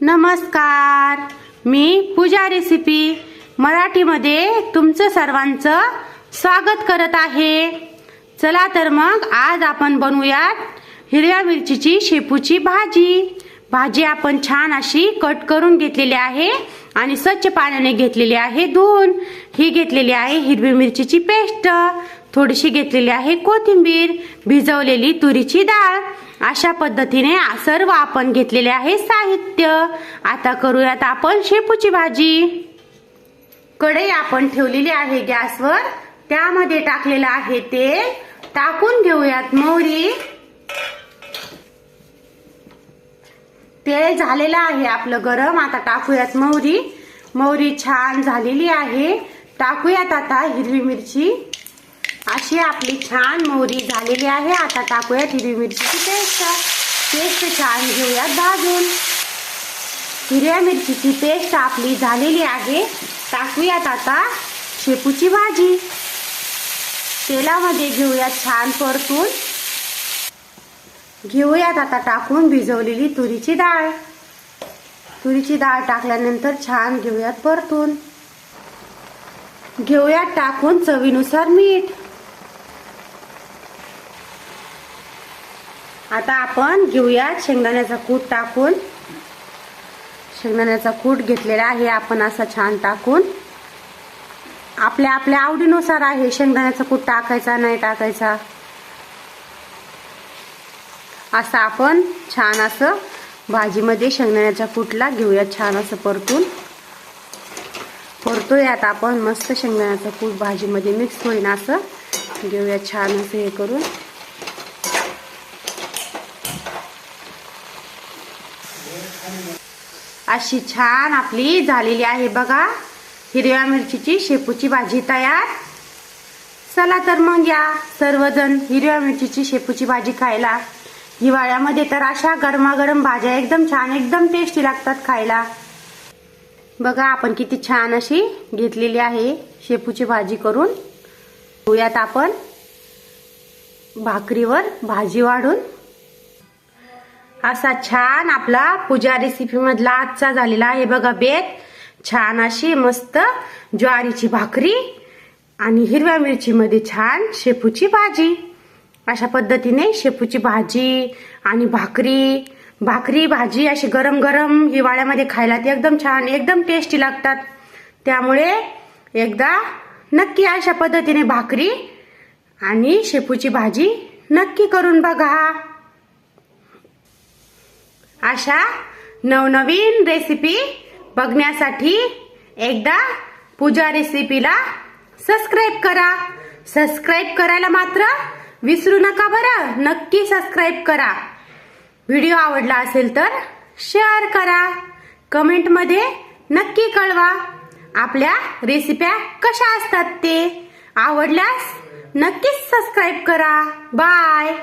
नमस्कार, मी पूजा रेसिपी मराठीमध्ये तुमचं सर्वांचं स्वागत करत आहे। चला तर मग आज आपण बनवूयात हिरव्या मिरचीची शेपूची भाजी। भाजी आपण छान अशी कट करून घेतलेली आहे आणि स्वच्छ पाण्याने घेतलेली आहे धुवून। ही घेतलेली आहे हिरवी मिरचीची पेस्ट, थोडीशी घेतलेली आहे कोथिंबीर, भिजवलेली तुरीची डाळ। अशा पद्धतीने सर्व आपण घेतलेले आहे साहित्य। आता करूयात आपण शेपूची भाजी। कढई आपण ठेवलेली आहे गॅसवर, त्यामध्ये टाकलेलं आहे तेल। टाकून घेऊयात मोहरी। तेल झालेलं आहे आपलं गरम, आता टाकूयात मोहरी। मोहरी छान झालेली आहे, टाकूयात आता हिरवी मिरची। अशी आपली छान मोहरी झालेली आहे, आता टाकूयात हिरवी मिरचीची पेस्ट छान घेऊयात भाजून। हिरव्या मिरचीची पेस्ट आपली झालेली आहे, टाकूयात आता शेपूची भाजी। तेलामध्ये घेऊयात छान परतून। घेऊयात आता टाकून भिजवलेली तुरीची डाळ। तुरीची डाळ टाकल्यानंतर छान घेऊयात परतून। घेऊयात टाकून चवीनुसार मीठ। आता आपण घेऊयात शेंगदाण्याचा कूट टाकून। शेंगदाण्याचा कूट घेतलेला आहे आपण असा छान टाकून। आपल्या आवडीनुसार आहे शेंगदाण्याचा कूट टाकायचा नाही टाकायचा, असं आपण छान असं भाजीमध्ये शेंगदाण्याच्या कूटला घेऊयात छान असं परतून। परतूयात आपण मस्त शेंगदाण्याचा कूट भाजीमध्ये मिक्स होईल असं घेऊयात छान असं हे करून। अशी छान आपली झालेली आहे बघा हिरव्या मिरचीची शेपूची भाजी तयार। चला तर मग या सर्वजण हिरव्या मिरचीची शेपूची भाजी खायला। हिवाळ्यामध्ये तर अशा गरमागरम भाज्या एकदम छान एकदम टेस्टी लागतात खायला। बघा आपण किती छान अशी घेतलेली आहे शेपूची भाजी करून। घेऊयात आपण भाकरीवर भाजी वाढून। असा छान आपला पूजा रेसिपी मधला आजचा झालेला आहे बघा बेत। छान अशी मस्त ज्वारीची भाकरी आणि हिरव्या मिरची मध्ये छान शेपूची भाजी। अशा पद्धतीने शेपूची भाजी आणि भाकरी भाजी अशी गरम गरम हिवाळ्यामध्ये खायला ती एकदम छान एकदम टेस्टी लागतात। त्यामुळे एकदा नक्की अशा पद्धतीने भाकरी आणि शेपूची भाजी नक्की करून बघा। अशा नवनवीन रेसिपी बघण्यासाठी एकदा पूजा रेसिपीला सबस्क्राइब करा। सबस्क्राइब करायला मात्र विसरू नका बरं, नक्की सबस्क्राइब करा। व्हिडिओ आवडला असेल तर शेअर करा, कमेंट मध्ये नक्की कळवा आपल्या रेसिप्या कशा असतात ते। आवडल्यास नक्कीच सबस्क्राइब करा। बाय।